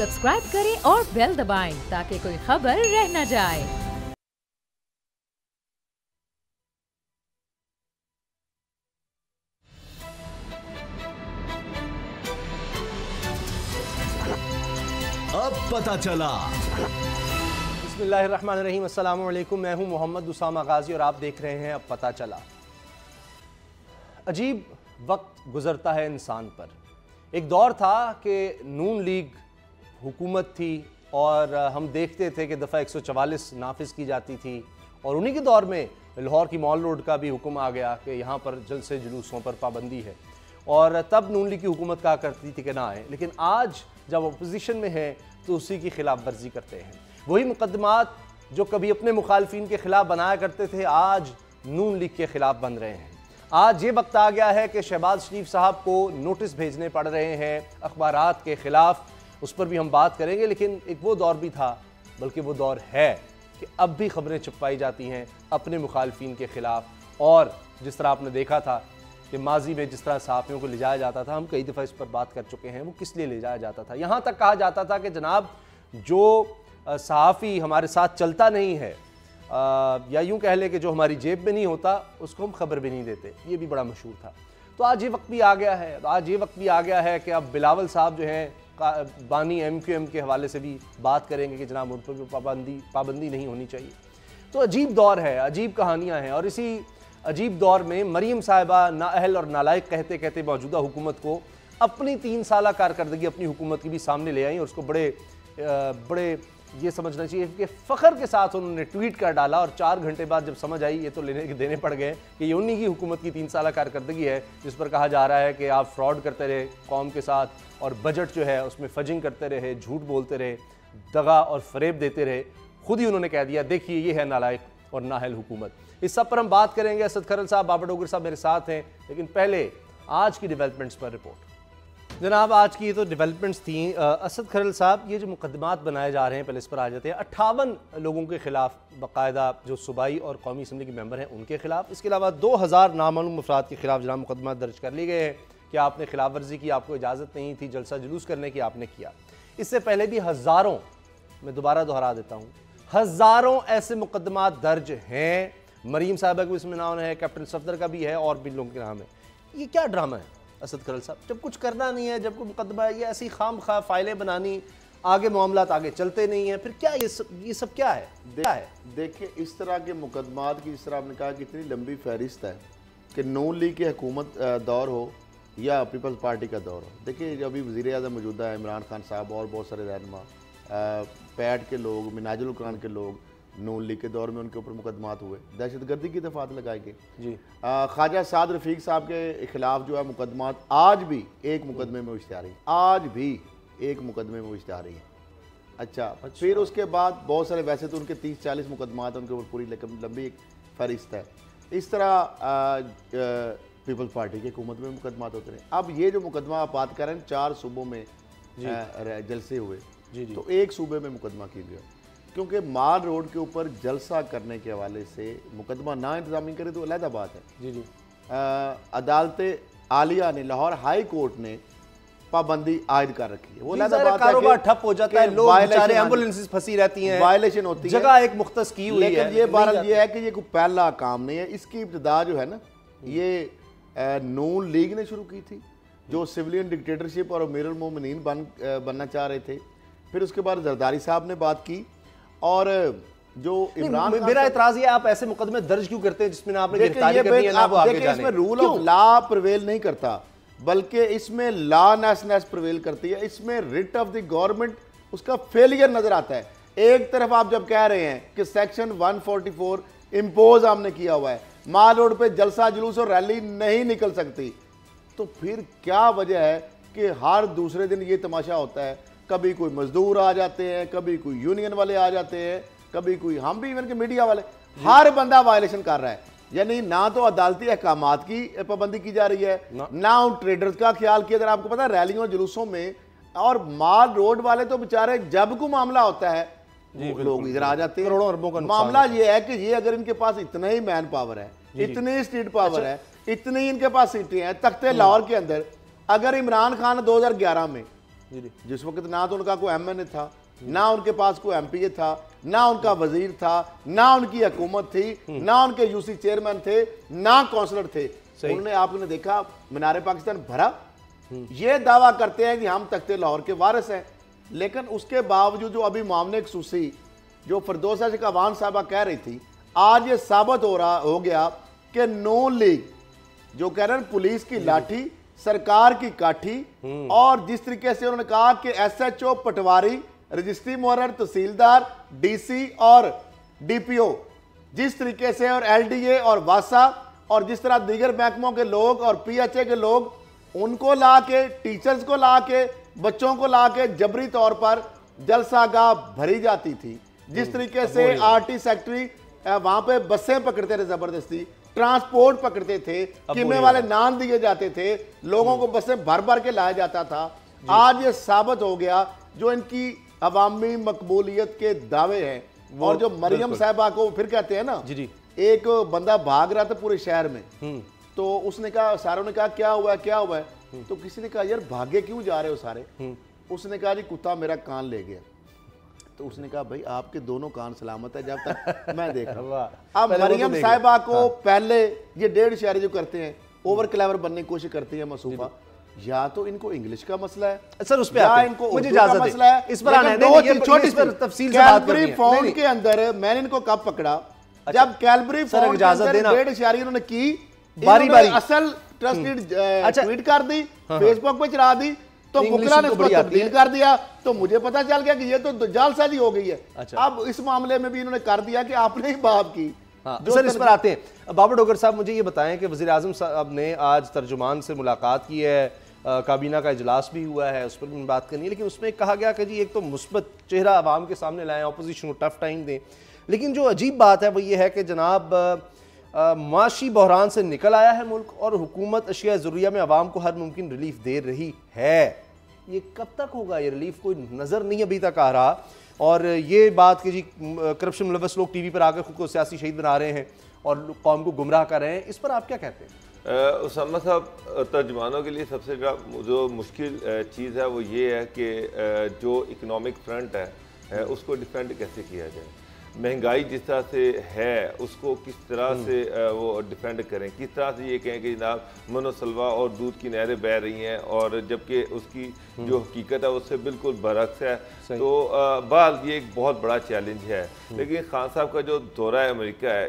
Subscribe करें और bell दबाएं ताकि कोई खबर रह न जाए। अब पता चला। बिस्मिल्लाहिर्रहमानिर्रहीम, अस्सलामु अलैकुम। मैं हूं मोहम्मद उसामा गाजी और आप देख रहे हैं अब पता चला। अजीब वक्त गुजरता है इंसान पर। एक दौर था कि नून लीग हुकूमत थी और हम देखते थे कि दफ़ा 144 नाफिज की जाती थी और उन्हीं के दौर में लाहौर की मॉल रोड का भी हुक्म आ गया कि यहाँ पर जलसे जुलूसों पर पाबंदी है और तब नून लीग की हुकूमत कहा करती थी कि ना आए। लेकिन आज जब अपोजिशन में है तो उसी की खिलाफ वर्जी करते हैं। वही मुकदमात जो कभी अपने मुखालफिन के खिलाफ बनाया करते थे आज नून लीग के खिलाफ बन रहे हैं। आज ये वक्त आ गया है कि शहबाज शरीफ साहब को नोटिस भेजने पड़ रहे हैं अखबारात के खिलाफ, उस पर भी हम बात करेंगे। लेकिन एक वो दौर भी था, बल्कि वो दौर है कि अब भी खबरें छुपाई जाती हैं अपने मुखालफिन के खिलाफ। और जिस तरह आपने देखा था कि माजी में जिस तरह सहाफ़ियों को ले जाया जाता था, हम कई दफ़ा इस पर बात कर चुके हैं, वो किस लिए ले जाया जाता था। यहाँ तक कहा जाता था कि जनाब जो सहाफ़ी हमारे साथ चलता नहीं है या यूँ कह लें कि जो हमारी जेब में नहीं होता उसको हम खबर भी नहीं देते, ये भी बड़ा मशहूर था। तो आज ये वक्त भी आ गया है, कि अब बिलावल साहब जो हैं बानी MQM के हवाले से भी बात करेंगे कि जनाब उन पर भी पाबंदी नहीं होनी चाहिए। तो अजीब दौर है, अजीब कहानियाँ हैं और इसी अजीब दौर में मरीम साहिबा नाअहल और नालायक कहते कहते मौजूदा हुकूमत को अपनी 3 साला कारकर्दगी अपनी हुकूमत की भी सामने ले आई और उसको बड़े ये समझना चाहिए कि फ़ख्र के साथ उन्होंने ट्वीट कर डाला और 4 घंटे बाद जब समझ आई ये तो देने पड़ गए कि ये उन्हीं की हुकूमत की 3 साला कारकर्दगी है जिस पर कहा जा रहा है कि आप फ्रॉड करते रहे कौम के साथ और बजट जो है उसमें फजिंग करते रहे, झूठ बोलते रहे, दगा और फरेब देते रहे। खुद ही उन्होंने कह दिया, देखिए ये है नालायक और नाअहल हुकूमत। इस सब पर हम बात करेंगे। असद खरल साहब, बाबर डोगर साहब मेरे साथ हैं। लेकिन पहले आज की डेवलपमेंट्स पर रिपोर्ट। जनाब आज की ये तो डेवलपमेंट्स थी। असद खरल साहब, ये जो मुकदमात बनाए जा रहे हैं पहले इस पर आ जाते हैं। 58 लोगों के खिलाफ बाकायदा जो सूबाई और कौमी असम्बली के मेंबर हैं उनके खिलाफ, इसके अलावा 2000 नामालूम अफराद के खिलाफ जनाब मुकदमा दर्ज कर लिए गए हैं कि आपने खिलाफ वर्जी की, आपको इजाज़त नहीं थी जलसा जुलूस करने की, आपने किया। इससे पहले भी हज़ारों, मैं दोबारा दोहरा देता हूँ, हज़ारों ऐसे मुकदमात दर्ज हैं। मरीम साहबा का इसमें नाम है, कैप्टन सफदर का भी है और भी लोगों के नाम है। ये क्या ड्रामा है असद खरल साहब? जब कुछ करना नहीं है, जब कोई मुकदमा है, ये ऐसी खाम खा फाइलें बनानी, आगे मामलात आगे चलते नहीं है, फिर क्या ये सब क्या है? देखिए इस तरह के मुकदमात की, जिस तरह आपने कहा कि इतनी लंबी फहरिस्त है कि नून लीग की हुकूमत दौर हो या पीपल्स पार्टी का दौर हो। देखिए जो अभी वज़ीर आज़म मौजूदा है इमरान खान साहब और बहुत सारे रहनुमा पैट के लोग, मिनाजुल कुरान के लोग, नून लीग के दौर में उनके ऊपर मुकदमात हुए, दहशतगर्दी की दफात लगाई गई जी। ख्वाजा साद रफ़ीक साहब के खिलाफ जो है मुकदमात आज भी एक मुकदमे में इश्तिहारी है, आज भी एक मुकदमे में इश्तिहारी है। अच्छा, फिर उसके बाद बहुत सारे, वैसे तो उनके 30-40 मुकदमात उनके ऊपर पूरी लंबी एक फहरिस्त है। इस तरह पीपल्स पार्टी की हुकूमत में मुकदमात होते रहे। अब ये जो मुकदमा आप बात कर रहे हैं 4 सूबों में जलसे हुए जी, तो एक सूबे में मुकदमा की गया क्योंकि माल रोड के ऊपर जलसा करने के हवाले से मुकदमा ना इंतजामी करे तो अलग बात है जी जी। अदालत आलिया ने, लाहौर हाई कोर्ट ने पाबंदी आयद कर रखी है। वो अलग बात है, कारोबार ठप हो जाता है, लोग बेचारे एम्बुलेंसेस फंसी रहती हैं, वायलेशन होती है, जगह एक मुख्तस की हुई है। लेकिन ये बहरहाल ये है कि ये कोई पहला काम नहीं है। इसकी इब्तिदा जो है ना, ये नून लीग ने शुरू की थी जो सिविलियन डिक्टेटरशिप और अमीरुल मोमिनीन बनना चाह रहे थे। फिर उसके बाद जरदारी साहब ने बात की और जो इमरान, मेरा एतराज ये, आप ऐसे मुकदमे दर्ज क्यों करते हैं जिसमें आपने गिरफ्तारी करनी है ना वो आगे जाने? इसमें रूल ऑफ लॉ प्रिवेल नहीं करता, बल्कि इसमें लॉनेसनेस प्रिवेल करती है। इसमें रिट ऑफ द गवर्नमेंट उसका फेलियर नजर आता है। एक तरफ आप जब कह रहे हैं कि सेक्शन 144 इम्पोज हमने किया हुआ है, माल रोड पे जलसा जुलूस और रैली नहीं निकल सकती, तो फिर क्या वजह है कि हर दूसरे दिन ये तमाशा होता है? कभी कोई मजदूर आ जाते हैं, कभी कोई यूनियन वाले आ जाते हैं, कभी कोई, हम भी इवन के मीडिया वाले, हर बंदा वायलेशन कर रहा है। यानी ना तो अदालती अहकामात की पाबंदी की जा रही है, ना उन ट्रेडर्स का ख्याल किया। अगर आपको पता है रैलियों और जुलूसों में, और माल रोड वाले तो बेचारे जब को मामला होता है लोग इधर आ जाते हैं, करोड़ों अरबों का मामला ये है कि ये अगर इनके पास इतना ही मैन पावर है, इतनी स्ट्रीट पावर है, इतनी इनके पास सीटें हैं, तख्ते लाहौर के अंदर, अगर इमरान खान 2011 में जिस वक्त ना तो उनका कोई MNA था, ना उनके पास कोई MPA था, ना उनका वजीर था, ना उनकी हुकूमत थी, ना उनके UC चेयरमैन थे, ना काउंसलर थे। उन्होंने, आपने देखा मीनार पाकिस्तान भरा, ये दावा करते हैं कि हम तख्ते लाहौर के वारिस हैं, लेकिन उसके बावजूद जो अभी मामले खसूसी जो फिरदौस आशिक अवान साहबा कह रही थी, आज ये साबित हो गया कि नून लीग जो कह रहे हैं पुलिस की लाठी, सरकार की काठी, और जिस तरीके से उन्होंने कहा कि SHO पटवारी, रजिस्ट्री मुहर्रर, तहसीलदार, DC और DPO जिस तरीके से, और LDA और वासा, और जिस तरह दीगर महकमों के लोग और PHA के लोग, उनको ला के, टीचर्स को ला के, बच्चों को ला के जबरी तौर पर जलसागाह भरी जाती थी। जिस तरीके से RT सेक्रेटरी वहां पे बसें पकड़ते थे, जबरदस्ती ट्रांसपोर्ट पकड़ते थे, कीमे वाले नाम दिए जाते थे, लोगों को बसें भर भर के लाया जाता था। आज ये साबित हो गया जो इनकी अवामी मकबूलियत के दावे हैं, और जो मरियम साहिबा को फिर कहते हैं ना, एक बंदा भाग रहा था पूरे शहर में, तो उसने कहा, सारों ने कहा क्या हुआ है, क्या हुआ है, तो किसी ने कहा यार भागे क्यों जा रहे हो सारे, उसने कहा जी कुत्ता मेरा कान ले गया। तो उसने कहा भाई आपके दोनों कान सलामत है जब तक मैं देख रहा हूं। अब मरियम साहिबा को पहले ये 1.5 शायरी जो करते हैं, ओवर क्लेवर बनने की कोशिश करती है मसूफा, या तो इनको इंग्लिश का मसला है सर, उस पे आते हैं, इनको मुझे इजाजत मसला है, इस पर आना है, छोटी तफसील से बात करनी है। फोन के अंदर मैंने इनको कब पकड़ा, जब कैलबरी फोन के अंदर 1.5 शायरी उन्होंने की, बारी बारी असल ट्रस्टेड ट्वीट कर दी, फेसबुक पे चढ़ा दी, तो बुकला ने उसको तब्दील कर दिया, तो मुझे पता चल गया कि ये तो जालसाजी हो गई है। अब इस मामले में भी इन्होंने कर दिया कि आपने ही बात की। सर इस पर आते हैं। बाबर डोगर साहब, मुझे ये बताएं कि वज़ीर आज़म साहब ने आज तर्जुमान से मुलाकात की है, काबीना का इजलास भी हुआ है, उस पर भी बात करनी है, लेकिन उसमें कहा गया कि जी एक तो मुस्बत चेहरा आवाम के सामने लाएं, अपोजिशन को टफ टाइम दें, लेकिन जो अजीब बात है वो ये है कि जनाब माशी बहरान से निकल आया है मुल्क, और हुकूमत अशिया ज़रूरिया में आवाम को हर मुमकिन रिलीफ दे रही है। ये कब तक होगा ये रिलीफ, कोई नज़र नहीं अभी तक आ रहा। और ये बात कि जी करप्शन मुलव्वस लोग टीवी पर आकर खुद को सियासी शहीद बना रहे हैं और कौम को गुमराह कर रहे हैं, इस पर आप क्या कहते हैं? उसामा साहब, तर्जमानों के लिए सबसे जो मुश्किल चीज़ है वो ये है कि जो इकनॉमिक फ्रंट है उसको डिफेंड कैसे किया जाए। महंगाई जिस तरह से है उसको किस तरह से वो डिफेंड करें, किस तरह से ये कहें कि जनाब मनोसलवा और दूध की नहरें बह रही हैं, और जबकि उसकी जो हकीकत है उससे बिल्कुल बरक्स है। तो बहरहाल ये एक बहुत बड़ा चैलेंज है। लेकिन खान साहब का जो दौरा है अमेरिका है,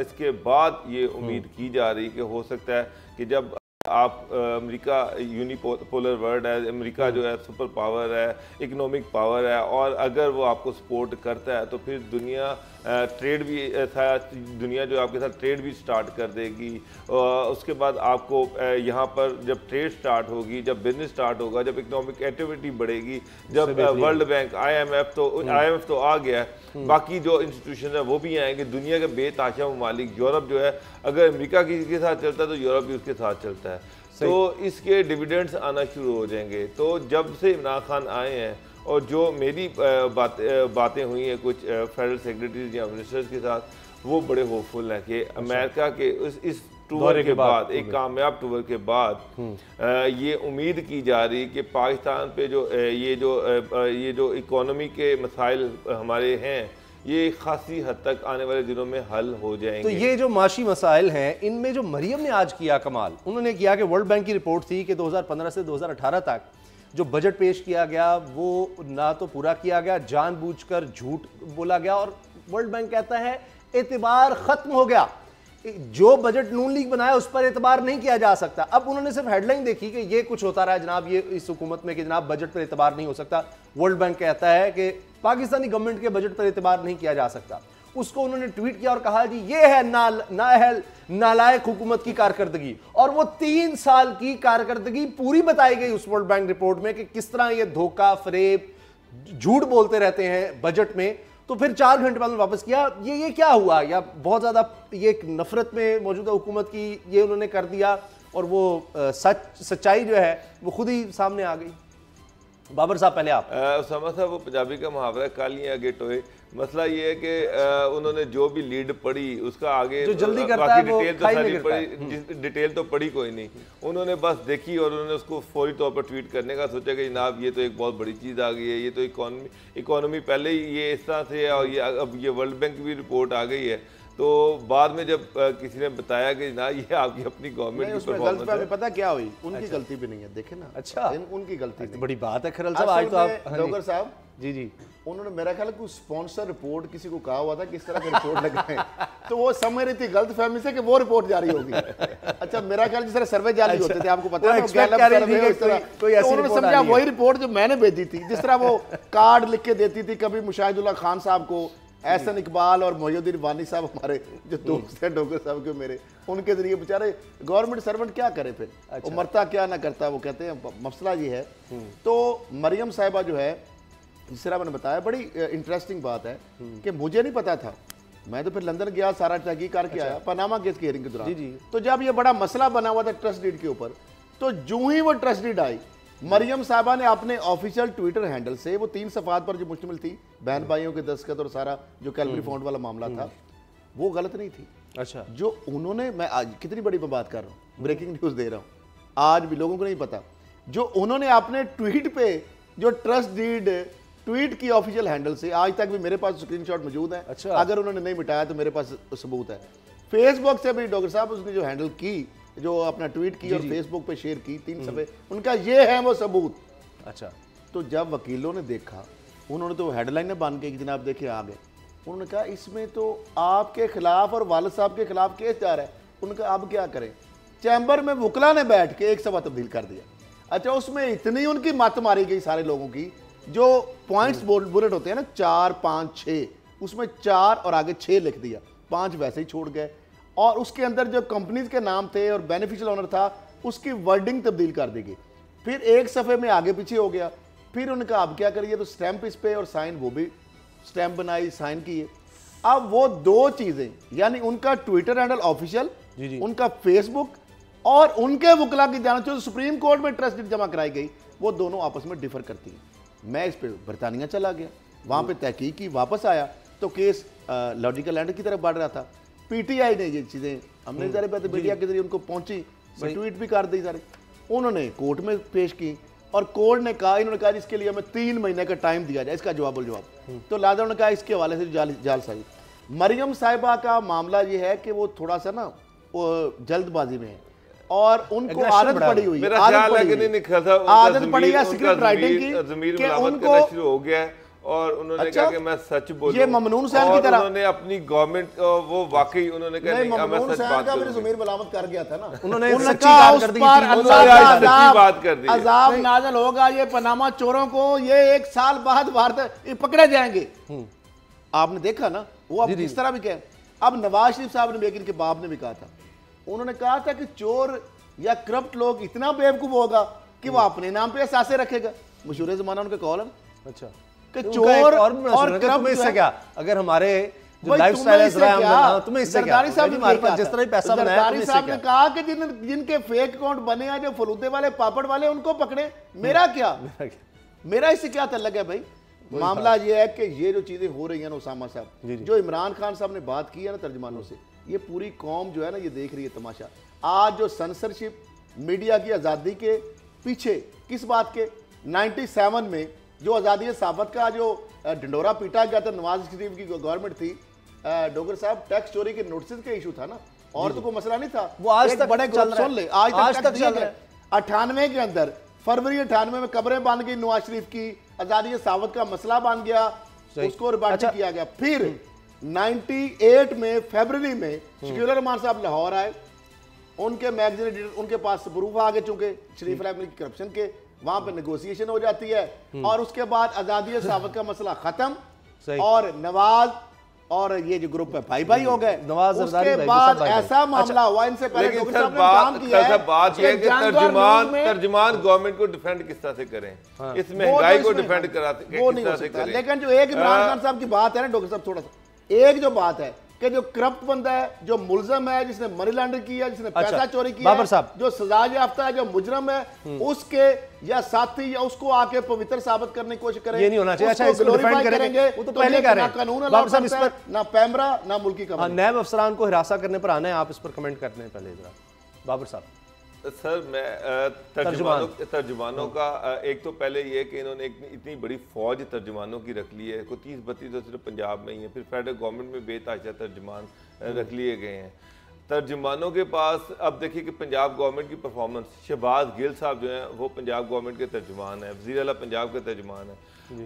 इसके बाद ये उम्मीद की जा रही कि हो सकता है कि जब आप अमेरिका यूनिपोलर वर्ल्ड है, अमेरिका जो है सुपर पावर है, इकोनॉमिक पावर है, और अगर वो आपको सपोर्ट करता है तो फिर दुनिया ट्रेड भी दुनिया जो आपके साथ ट्रेड भी स्टार्ट कर देगी। उसके बाद आपको यहाँ पर जब ट्रेड स्टार्ट होगी, जब बिजनेस स्टार्ट होगा, जब इकोनॉमिक एक्टिविटी बढ़ेगी, जब वर्ल्ड बैंक IMF तो आ गया, बाकी जो इंस्टीट्यूशन है वो भी आएंगे। दुनिया के बेताशा ममालिक, यूरोप जो है अगर अमेरिका के साथ चलता है तो यूरोप भी उसके साथ चलता है, तो इसके डिविडेंड्स आना शुरू हो जाएंगे। तो जब से इमरान खान आए हैं, और जो मेरी बातें हुई हैं कुछ फेडरल सेक्रेटरीज या मिनिस्टर्स के साथ, वो बड़े होपफुल हैं कि अमेरिका के इस टूर के बाद, एक कामयाब टूर के बाद ये उम्मीद की जा रही कि पाकिस्तान पे जो ये जो इकोनॉमी के मसाइल हमारे हैं, ये खासी हद तक आने वाले दिनों में हल हो जाएंगे। तो ये जो माशी मसाइल हैं, इनमें जो मरियम ने आज किया कमाल, उन्होंने किया कि वर्ल्ड बैंक की रिपोर्ट थी कि 2015 से 2018 तक जो बजट पेश किया गया वो ना तो पूरा किया गया, जानबूझकर झूठ बोला गया, और वर्ल्ड बैंक कहता है एतबार खत्म हो गया, जो बजट नून लीग बनाया उस पर एतबार नहीं किया जा सकता। अब उन्होंने सिर्फ हेडलाइन देखी कि ये कुछ होता रहा जनाब, ये इस हुकूमत में कि जनाब बजट पर एतबार नहीं हो सकता। वर्ल्ड बैंक कहता है कि पाकिस्तानी गवर्नमेंट के बजट पर एतबार नहीं किया जा सकता। उसको उन्होंने ट्वीट किया और कहा जी ये है नालायक हुकूमत की कारकर्दगी, और वो 3 साल की कारकर्दगी पूरी बताई गई उस वर्ल्ड बैंक रिपोर्ट में कि किस तरह ये धोखा, फरेब, झूठ बोलते रहते हैं बजट में। तो फिर 4 घंटे बाद वापस किया। ये क्या हुआ, या बहुत ज्यादा ये नफरत में मौजूदा हुकूमत की ये उन्होंने कर दिया, और वो सच्चाई जो है वो खुद ही सामने आ गई। बाबर साहब पहले आप। उसामा साहब, वो पंजाबी का मुहावरा है, कालियां आगे टोए। मसला ये है कि उन्होंने जो भी लीड पढ़ी उसका आगे जो जल्दी करता है वो डिटेल तो खाई में सारी गिरता पढ़ी, डिटेल तो पढ़ी कोई नहीं। उन्होंने बस देखी और उन्होंने उसको फौरी तौर पर ट्वीट करने का सोचा कि जनाब ये तो एक बहुत बड़ी चीज़ आ गई है, ये तो इकोनॉमी पहले ही ये इस तरह से है और ये अब ये वर्ल्ड बैंक की भी रिपोर्ट आ गई है। तो बाद में जब किसी ने बताया कि ना ये आपकी अपनी गवर्नमेंट की परफॉर्मेंस है, पता क्या हुई, उनकी गलती भी नहीं है, देखे ना। अच्छा, उनकी गलती नहीं। बड़ी बात है खरल साहब, आज तो आप डोगर साहब जी जी उन्होंने मेरा ख्याल कुछ स्पॉन्सर रिपोर्ट किसी को कहा हुआ था कि इस तरह की रिपोर्ट लगाएं, तो वो समझ रही थी गलत फहमी से कि वो रिपोर्ट जारी होगी। अच्छा, मेरा ख्याल जिस तरह सर्वे जारी होते थे, आपको पता है, कोई ऐसी रिपोर्ट समझा, वही रिपोर्ट जो मैंने भेजी थी, जिस तरह वो कार्ड लिख के देती थी, कभी मुशाहिदुल्लाह खान साहब को, एहसन इकबाल और मोहिउद्दीन वानी साहब हमारे जो दोस्त हैं डोगर साहब के मेरे, उनके जरिए बेचारे गवर्नमेंट सर्वेंट क्या करे फिर। अच्छा। वो मरता क्या ना करता, वो कहते हैं मसला ये है। तो मरियम साहिबा जो है, जिस तरह मैंने बताया, बड़ी इंटरेस्टिंग बात है कि मुझे नहीं पता था, मैं तो फिर लंदन गया, सारा तहकीक करके आया पनामा केस की हियरिंग के दौरान। तो जब ये बड़ा मसला बना हुआ था ट्रस्ट डीड के ऊपर, तो जो ही वो ट्रस्ट डीड आई, मरियम साहबा ने अपने ऑफिशियल ट्विटर हैंडल से, वो 3 सफ़ात पर जो मुश्तमिल थी, बहन भाइयों के दस्तखत और सारा जो कैलरी फंड वाला मामला था, वो गलत नहीं थी। अच्छा, जो उन्होंने, मैं आज कितनी बड़ी बात कर रहा हूँ, ब्रेकिंग न्यूज़ दे रहा हूँ, आज भी लोगों को नहीं पता, जो उन्होंने अपने ट्वीट पे जो ट्रस्ट डीड ट्वीट की ऑफिशियल हैंडल से, आज तक भी मेरे पास स्क्रीनशॉट मौजूद है। अच्छा। अगर उन्होंने नहीं मिटाया तो मेरे पास सबूत है। फेसबुक से भी डॉक्टर साहब उसने जो हैंडल की, जो अपना ट्वीट की और फेसबुक पे शेयर की, 3 सफ़े, उनका ये है वो सबूत। अच्छा, तो जब वकीलों ने देखा, उन्होंने तो हेडलाइनें बन गई कि जनाब देखिए आ गए, उन्होंने कहा इसमें तो आपके खिलाफ और वालिद साहब के खिलाफ केस जा रहा है। उनका अब क्या करें, चैम्बर में वकला ने बैठ के एक सफ़ा तब्दील कर दिया। अच्छा, उसमें इतनी उनकी मत मारी गई सारे लोगों की, जो पॉइंट्स बुलेट होते हैं ना, 4, 5, 6, उसमें 4 और आगे 6 लिख दिया, 5 वैसे ही छोड़ गए, और उसके अंदर जो कंपनीज के नाम थे और बेनिफिशियल ओनर था, उसकी वर्डिंग तब्दील कर दी गई। फिर एक सफ़े में आगे पीछे हो गया। फिर उनका अब क्या करिए, तो स्टैंप इस पे और साइन, वो भी स्टैंप बनाई, साइन किए। अब वो 2 चीज़ें, यानी उनका ट्विटर हैंडल ऑफिशियल, उनका फेसबुक, और उनके वकला की जानब जो सुप्रीम कोर्ट में ट्रस्ट जमा कराई गई, वो दोनों आपस में डिफर करती हैं। मैं इस पे बरतानिया चला गया, वहाँ पे तहकीक की, वापस आया तो केस लॉजिकल एंड की तरफ बढ़ रहा था। पीटीआई ने ये चीज़ें, हमने सारे मीडिया के जरिए उनको पहुंची, मैं ट्वीट भी कर दी सारे, उन्होंने कोर्ट में पेश की, और कोर्ट ने कहा, इन्होंने कहा इसके लिए हमें 3 महीने का टाइम दिया जाए, इसका जवाब तो लादा उन्होंने कहा इसके हवाले से जालसाजी। मरियम साहिबा का मामला ये है कि वो थोड़ा सा ना जल्दबाजी में है, और उनको आदत पड़ी हुई है, आदत पड़ी है स्क्रिप्ट राइटिंग की, कि उनको शुरू हो गया है, और उन्होंने कहा कि मैं सच बोलूं, ये ममनून हुसैन की तरह उन्होंने अपनी गवर्नमेंट वो वाकई उन्होंने कहा नहीं, मैं सच बात करूंगा। ज़मीर मलामत कर गया था ना, उन्होंने सच्ची बात कर दी, अजाब नाज़िल होगा ये पनामा चोरों को, ये 1 साल बाद भारत पकड़े जाएंगे। आपने देखा ना, वो अब इस तरह भी कहे। अब नवाज शरीफ साहब ने भी, इनके बाप ने भी कहा था, उन्होंने कहा था कि चोर या करप्ट लोग इतना बेवकूफ होगा कि वो अपने नाम पे एहसासे रखेगा। मशहूर ज़माना उनका कॉल है। अच्छा, कि चोर और करप्ट से क्या, अगर हमारे जो लाइफस्टाइल है, तुम्हें इससे क्या, जरदारी साहब हमारे पास जिस तरह पैसा बनाया, जरदारी साहब ने कहा कि जिनके फेक अकाउंट बने हैं, जो फलूदे वाले, पापड़ वाले, उनको पकड़े, मेरा क्या, मेरा इससे क्या तल्लक है भाई। मामला ये है कि ये जो चीजें हो रही हैं ना उसामा साहब, जो इमरान खान साहब ने बात की है ना तर्जुमानों से, ये पूरी कौम जो है ना ये देख रही है तमाशा। आज जो सेंसरशिप, मीडिया की आज़ादी के पीछे किस बात के, 97 में जो आज़ादी सहाफ़त का जो ढिंडोरा पीटा गया था, नवाज शरीफ की गवर्नमेंट थी, डोगर साहब, टैक्स चोरी के नोटिस का इशू था ना, और तो कोई मसला नहीं था, वो आज तक बड़े सुन ले, आज तक चल रहा है। 98 के अंदर, फरवरी 98 में कब्रें बन गई नवाज शरीफ की, आज़ादी सहाफ़त का मसला बन गया, उसको रिबाटी किया गया। फिर 98 में फरवरी में शकील रहमान साहब लाहौर आए, उनके मैगजीन एडिटर, उनके पास प्रूफ आ गए, चूंकि शरीफ रहमान की करप्शन के, वहां पे नेगोशिएशन हो जाती है, और उसके बाद आज़ादी सहाफ़त का मसला खत्म, और नवाज और ये जो ग्रुप है भाई भाई हो गए। नवाज उसके बाद ऐसा मामला हुआ, इनसे पहले डॉक्टर साहब ने काम किया है, बात ये है कि तर्जुमान गवर्नमेंट को डिफेंड किस तरह से करें, इस महंगाई को डिफेंड कराते, वो नहीं हो सकता। लेकिन जो एक इमरान खान साहब की बात है ना डॉक्टर साहब, थोड़ा सा एक जो बात है कि जो करप्ट बंदा है, जो मुलजम है, जिसने मनी लॉन्ड्रिंग किया, जिसने अच्छा, पैसा चोरी किया, बाबर साहब, जो सजा याफ्ता है, जो मुजरम है, उसके या साथी या उसको आके पवित्र साबित करने की कोशिश करें, ये नहीं होना चाहिए। अच्छा, इसको डिफेंड करेंगे, वो तो पहले कह रहे हैं। कानून बाबर साहब, इस पर ना पैमरा ना मुल्की का नैब अफसरान को हिरासा करने पर आना है, आप इस पर कमेंट करने पहले जरा बाबर साहब। सर मैं तर्जुमानों का एक तो पहले ये कि इन्होंने इतनी बड़ी फौज तर्जुमानों की रख ली है, कोई 30-32 तो सिर्फ पंजाब में ही है, फिर फेडरल गवर्नमेंट में बेतहाशा तर्जुमान रख लिए गए हैं तर्जुमानों के पास। अब देखिए कि पंजाब गवर्नमेंट की परफॉर्मेंस, शहबाज गिल साहब जो हैं वो पंजाब गवर्नमेंट के तर्जुमान हैं, वज़ीर आला पंजाब के तर्जुमान हैं।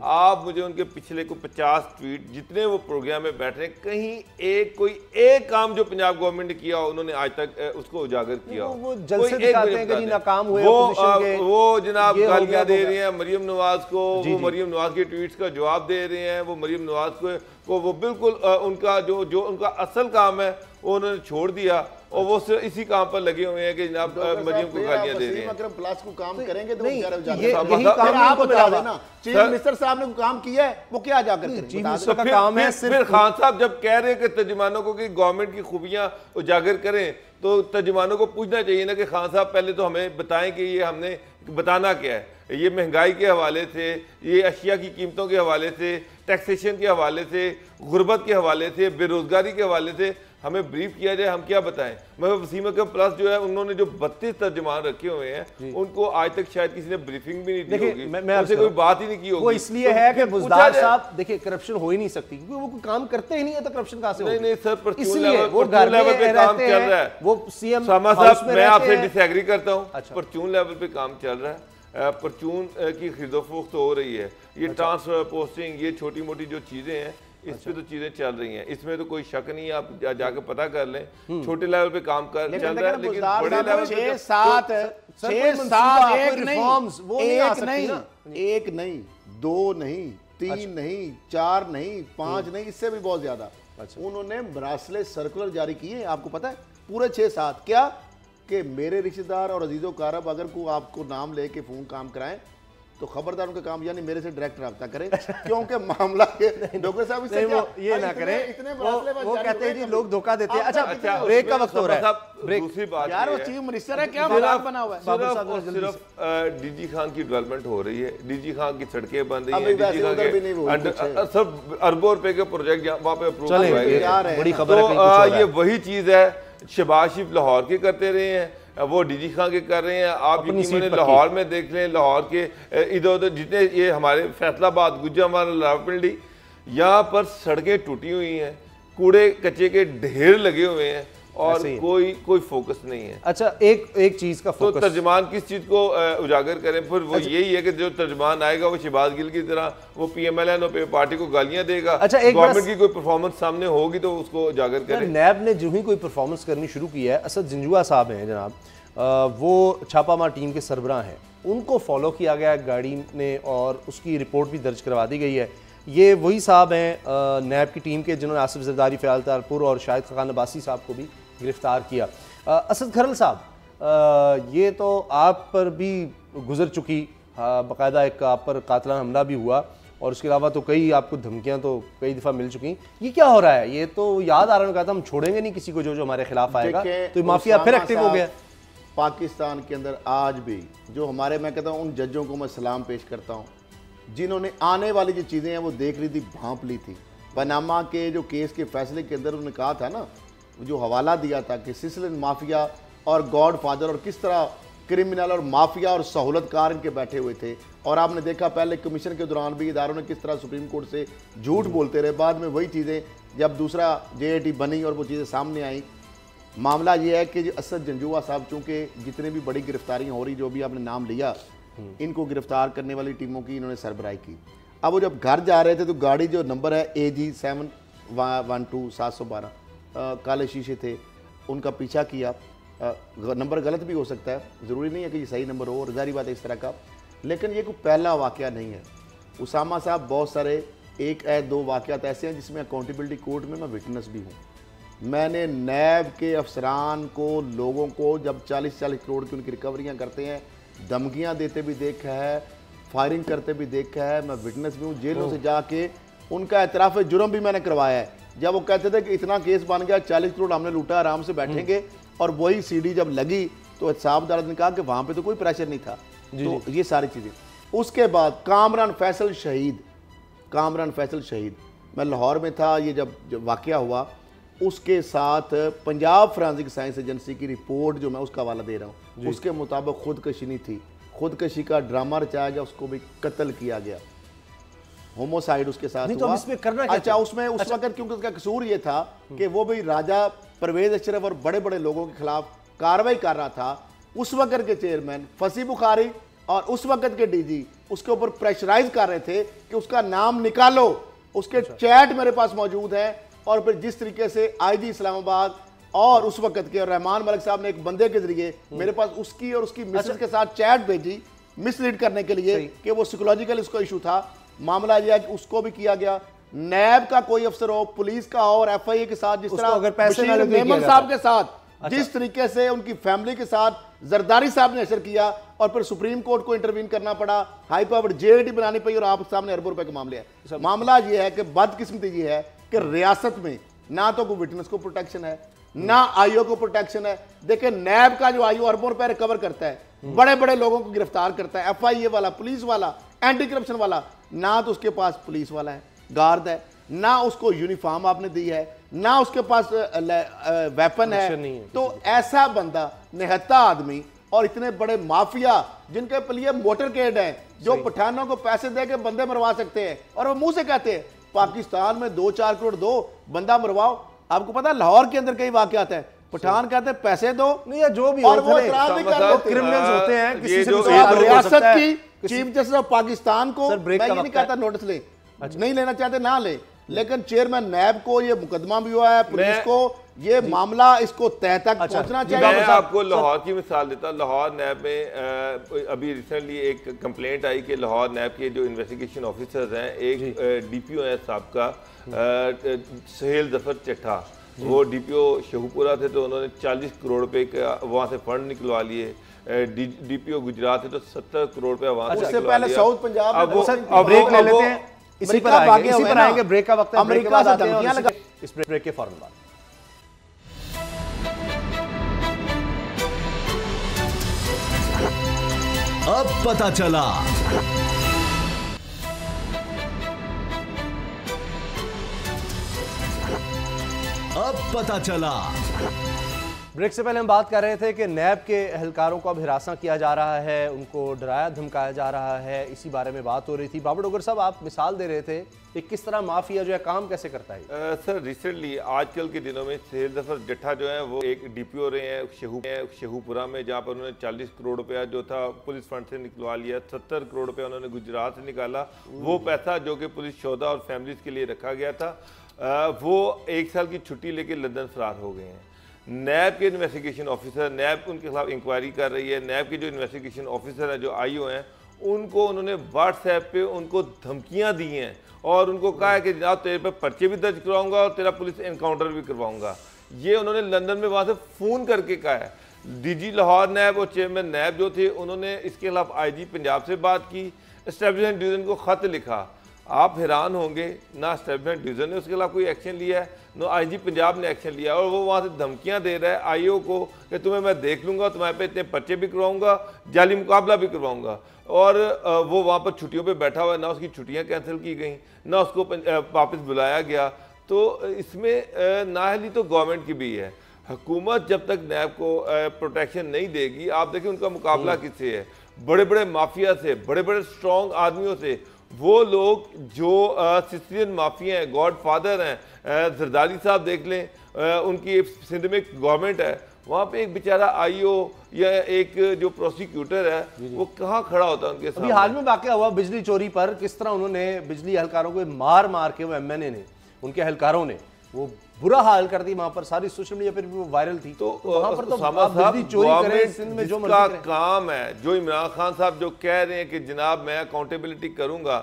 आप मुझे उनके पिछले को 50 ट्वीट जितने वो प्रोग्राम में बैठ रहे हैं, कहीं कोई एक काम जो पंजाब गवर्नमेंट ने किया हो उन्होंने आज तक उसको उजागर किया हो? वो जलसे दिखाते हैं कि जी नाकाम हुए, वो जनाब गालियां दे रहे हैं मरियम नवाज को, वो मरियम नवाज के ट्वीट्स का जवाब दे रहे हैं, वो मरियम नवाज को वो बिल्कुल उनका जो उनका असल काम है वो उन्होंने छोड़ दिया और वो सिर्फ इसी काम पर लगे हुए हैं कि जनाब मरियम को गालियां दे रहे हैं। अकरम प्लस को काम करेंगे तो यही काम आप बता देना, चीफ मिनिस्टर साहब ने काम किया है वो क्या जाकर करें? चीफ मिनिस्टर का काम है। फिर खान साहब जब कह रहे हैं कि तर्जुमानों को कि गवर्नमेंट की खूबियां उजागर करें, तो तर्जुमानों को पूछना चाहिए ना कि खान साहब पहले तो हमें बताएं कि ये हमने बताना क्या है। ये महंगाई के हवाले से, ये अशिया की कीमतों के हवाले से, टैक्सेशन के हवाले से, गुर्बत के हवाले से, बेरोजगारी के हवाले से हमें ब्रीफ किया जाए, हम क्या बताएं। मगर वसीम अकरम प्लस जो है उन्होंने जो 32 तर्जुमान रखे हुए हैं उनको आज तक शायद किसी ने ब्रीफिंग भी नहीं दी होगी, उनसे कोई बात ही नहीं की होगी। वो इसलिए है कि बुज़दार साहब देखिए करप्शन हो ही नहीं सकती क्योंकि वो काम करते ही नहीं है, तो करप्शन कहां से होगी? नहीं सर, परचून लेवल पे काम चल रहा है। वो सीएम साहब मैं आपसे डिसएग्री करता हूं, परचून लेवल पे काम चल रहा है, परचून की खरीदोफरोख्त हो रही है, ये ट्रांसफर पोस्टिंग, ये छोटी मोटी जो चीजें हैं इस पे तो चीजें चल रही हैं, इसमें तो कोई शक नहीं है। आप जाके पता कर लें, छोटे लेवल पे काम चल रहा है, लेकिन बड़े लेवल पे 6-7 एक नहीं, 2 नहीं, 3 नहीं, 4 नहीं, 5 नहीं, इससे भी बहुत ज्यादा। उन्होंने मरासले सर्कुलर जारी किए, आपको पता है, पूरे 6-7 क्या कि मेरे रिश्तेदार और अजीजों कारब अगर को आपको नाम लेके फोन काम कराएं तो खबरदार उनका काम यानी मेरे से डायरेक्ट रब्ता करें, क्योंकि मामला डॉक्टर साहब इससे वो ये ना करें, वो कहते हैं जी लोग धोखा देते हैं। अच्छा ब्रेक का वक्त हो रहा है। दूसरी बात यार वो चीफ मिनिस्टर है, क्या मजाक बना हुआ है? सिर्फ डीजी खान की डेवलपमेंट हो रही है, डीजी खान की सड़कें बन रही है, डीजी खान के सब अरबों रुपए के प्रोजेक्ट वहाँ पे अप्रूव हुए, बड़ी खबर है। तो ये वही चीज है शहबाज शरीफ लाहौर के करते रहे हैं, वो डीजी खान के कर रहे हैं। आप यकीन लाहौर में देख लें, लाहौर के इधर उधर जितने ये हमारे फैसलाबाद, गुजरांवाला, रावलपिंडी, यहाँ पर सड़कें टूटी हुई हैं, कूड़े कच्चे के ढेर लगे हुए हैं और कोई फोकस नहीं है। अच्छा एक चीज का फोकस, तो तर्जुमान किस चीज को उजागर करें? फिर वो यही है कि जो तर्जुमान आएगा वो शहबाज गिल की तरह वो पीएमएलएन और पार्टी को गालियां देगा। अच्छा, गवर्नमेंट की कोई परफॉर्मेंस सामने होगी तो उसको उजागर करें। नैब ने जो ही कोई परफॉर्मेंस करनी शुरू की है, असद जंजुआ साहब हैं जनाब, वो छापामार टीम के सरबराह हैं, उनको फॉलो किया गया गाड़ी ने और उसकी रिपोर्ट भी दर्ज करवा दी गई है। ये वही साहब हैं नैब की टीम के जिन्होंने आसिफ जरदारी, फ़याल तारपुर और शाहिद खान अब्बासी साहब को भी गिरफ्तार किया। असद खरल साहब, ये तो आप पर भी गुजर चुकी, बाकायदा एक आप पर कातलाना हमला भी हुआ और उसके अलावा तो कई आपको धमकियां तो कई दफ़ा मिल चुकी। ये क्या हो रहा है? ये तो याद आ रहा है, हम छोड़ेंगे नहीं किसी को जो हमारे खिलाफ आएगा, तो माफिया फिर एक्टिव हो गया। पाकिस्तान के अंदर आज भी जो हमारे, मैं कहता हूँ उन जजों को मैं सलाम पेश करता हूँ जिन्होंने आने वाली जो चीज़ें हैं वो देख ली थी, भांप ली थी। पनामा के जो केस के फैसले के अंदर उन्होंने कहा था ना, जो हवाला दिया था कि सिसिलियन माफिया और गॉड फादर और किस तरह क्रिमिनल और माफिया और सहूलतकार इनके बैठे हुए थे। और आपने देखा पहले कमीशन के दौरान भी इदारों ने किस तरह सुप्रीम कोर्ट से झूठ बोलते रहे, बाद में वही चीज़ें जब दूसरा JAT बनी और वो चीज़ें सामने आई। मामला ये है कि असद जंजुआ साहब, चूँकि जितने भी बड़ी गिरफ्तारियाँ हो रही, जो भी आपने नाम लिया, इनको गिरफ्तार करने वाली टीमों की इन्होंने सरबराही की। अब वो जब घर जा रहे थे तो गाड़ी जो नंबर है AG 712 काले शीशे थे, उनका पीछा किया। नंबर गलत भी हो सकता है, ज़रूरी नहीं है कि ये सही नंबर हो, और जारी बात है इस तरह का, लेकिन ये कोई पहला वाक़या नहीं है। उसामा साहब, बहुत सारे 1-2 वाक़यात ऐसे हैं जिसमें अकाउंटेबिलिटी कोर्ट में मैं विटनेस भी हूँ। मैंने नैब के अफसरान को, लोगों को जब 40-40 करोड़ की उनकी रिकवरियाँ करते हैं, धमकियाँ देते भी देखा है, फायरिंग करते भी देखा है, मैं विटनेस भी हूँ। जेलों से जाके उनका एतराफ़ जुर्म भी मैंने करवाया है जब वो कहते थे कि इतना केस बन गया 40 करोड़ हमने लूटा, आराम से बैठेंगे, और वही सीडी जब लगी तो एहतसाब अदालत ने कहा कि वहां पे तो कोई प्रेशर नहीं था। तो ये सारी चीजें। उसके बाद कामरान फैसल शहीद, कामरान फैसल शहीद, मैं लाहौर में था, ये जब वाकया हुआ, उसके साथ पंजाब फोरेंसिक साइंस एजेंसी की रिपोर्ट जो मैं उसका हवाला दे रहा हूँ, उसके मुताबिक खुदकशी नहीं थी, खुदकशी का ड्रामा रचाया गया, उसको भी कत्ल किया गया, होमोसाइड उसके साथ नहीं, हुआ। तो इसमें करना क्या? अच्छा, उसमें उस वक्त क्योंकि उसका कसूर ये था कि वो भी राजा परवेज अशरफ और बड़े बड़े लोगों के खिलाफ कार्रवाई कर रहा था। उस वक्त के चेयरमैन फसी बुखारी और उस वक्त के डीजी उसके ऊपर प्रेशराइज कर रहे थे कि उसका नाम निकालो। उसके चैट मेरे पास मौजूद है, और फिर जिस तरीके से आईजी इस्लामाबाद और उस वक्त के रहमान मलिक साहब ने एक बंदे के जरिए मेरे पास उसकी और उसकी मिसेज के साथ चैट भेजी मिसलीड करने के लिए कि वो साइकोलॉजिकल इसको इशू था। मामला यह है कि उसको भी किया गया। नैब का कोई अफसर हो, पुलिस का हो, और एफआईए के साथ जिस तरह अगर पैसे बशीर वाले मेमन साहब के साथ जिस तरीके से उनकी फैमिली के साथ जरदारी साहब ने असर किया, और फिर सुप्रीम कोर्ट को इंटरवीन करना पड़ा, हाई पावर जेडी बनानी पड़ी, और आप सामने अरबों रुपए का मामला है। मामला यह है कि बदकिस्मती ये है कि रियासत में ना तो कोई विटनेस को प्रोटेक्शन है, ना आईओ को प्रोटेक्शन है। देखिए, नैब का जो आईओ अरबों रुपए रिकवर करता है, बड़े बड़े लोगों को गिरफ्तार करता है, एफआईए वाला, पुलिस वाला, एंटी करप्शन वाला, ना तो उसके पास पुलिस वाला है, गार्ड है, ना उसको यूनिफॉर्म आपने दी है, ना उसके पास वेपन है। तो ऐसा बंदा, निहत्ता आदमी, और इतने बड़े माफिया जिनके लिए मोटरकेड है, जो पठानों को पैसे दे के बंदे मरवा सकते हैं, और वो मुंह से कहते हैं पाकिस्तान में 2-4 करोड़ दो, बंदा मरवाओ। आपको पता है लाहौर के अंदर कई वाकयात है, पठान कहते हैं पैसे दो, नहीं या जो भी और वो इतराज नहीं कर लेते। क्रिमिनल्स होते हैं, किसी से रियासत की चीफ जस्टिस ऑफ पाकिस्तान को मैं ये नहीं कहता नोटिस ले, नहीं लेना चाहते ना ले, लेकिन चेयरमैन नैब को ये मुकदमा भी हुआ है, पुलिस को ये मामला इसको तह तक पहुंचना चाहिए। मैं आपको लाहौर की मिसाल देता हूं। लाहौर नैब में अभी रिसेंटली एक कंप्लेंट आई कि लाहौर नैब के जो इन्वेस्टिगेशन ऑफिसर्स हैं, एक डीपीओ है साहब सुहेल जफर चट्ठा, वो डीपीओ शेखुपुरा थे, तो उन्होंने 40 करोड़ रुपए का वहाँ से फंड निकलवा लिए। डीपीओ गुजरात है तो 70 करोड़ रुपए वहाँ से पहले साउथ पंजाब ब्रेक ले लेते हैं, इसी पर आएंगे, ब्रेक का वक्त है, अमेरिका से धमकियां लगा, इस ब्रेक के फौरन बाद। अब पता चला। अब पता चला। ब्रेक से पहले हम बात कर रहे थे कि नैब के एहलकारों को अब हिरासत किया जा रहा है, उनको डराया धमकाया जा रहा है, इसी बारे में बात हो रही थी। बाबर डोगर साहब, आप मिसाल दे रहे थे कि किस तरह माफिया जो है काम कैसे करता है। सर, रिसेंटली आजकल के दिनों में सुहेल जफर जट्ठा जो है वो एक डीपीओ रहे हैं शेखुपुरा में, जहाँ पर उन्होंने 40 करोड़ रुपया जो था पुलिस फंड से निकलवा लिया। 70 करोड़ रुपया उन्होंने गुजरात से निकाला। वो पैसा जो कि पुलिस शोधा और फैमिलीज के लिए रखा गया था, वो 1 साल की छुट्टी लेके लंदन फरार हो गए हैं। नैब के इन्वेस्टिगेशन ऑफिसर, नैब उनके खिलाफ इंक्वायरी कर रही है। नैब के जो इन्वेस्टिगेशन ऑफिसर हैं, जो आईओ हैं, उनको उन्होंने व्हाट्सएप पे उनको धमकियां दी हैं और उनको कहा है कि जनाब तेरे पे पर्चे भी दर्ज करवाऊंगा और तेरा पुलिस एनकाउंटर भी करवाऊंगा। ये उन्होंने लंदन में वहाँ से फ़ोन करके कहा है। डीजी लाहौर नैब और चेयरमैन नैब जो थे, उन्होंने इसके खिलाफ आईजी पंजाब से बात की, एस्टेब्लिशमेंट डिवीज़न को ख़त लिखा। आप हैरान होंगे, ना एस्टेब्लिशमेंट डिवीज़न ने उसके खिलाफ कोई एक्शन लिया है, ना आईजी पंजाब ने एक्शन लिया, और वो वहाँ से धमकियाँ दे रहा है आईओ को कि तुम्हें मैं देख लूँगा, तुम्हारे पे इतने पर्चे भी करवाऊँगा, जाली मुकाबला भी करवाऊँगा। और वो वहाँ पर छुट्टियों पे बैठा हुआ है, ना उसकी छुट्टियाँ कैंसिल की गई, ना उसको वापस बुलाया गया। तो इसमें नाअहली तो गवर्नमेंट की भी है। हुकूमत जब तक नैब को प्रोटेक्शन नहीं देगी, आप देखिए उनका मुकाबला किससे है, बड़े बड़े माफिया से, बड़े बड़े स्ट्रॉन्ग आदमियों से। वो लोग जो सिस्टियन माफिया हैं, गॉड फादर हैं, जरदारी साहब देख लें, उनकी सिंध में गवर्नमेंट है, वहाँ पे एक बेचारा आईओ या एक जो प्रोसिक्यूटर है वो कहाँ खड़ा होता है उनके सामने। अभी हाल में वाकया हुआ बिजली चोरी पर, किस तरह उन्होंने बिजली एहलकारों को मार मार के, वो एमएनए ने, उनके एहलकारों ने वो बुरा हाल कर दी। वहां पर सारी सोशल मीडिया पर भी वो वायरल थी। तो वहां पर तो बिजली चोरी करें, सिंध में जो का काम है, जो इमरान खान साहब जो कह रहे हैं कि जनाब मैं अकाउंटेबिलिटी करूंगा,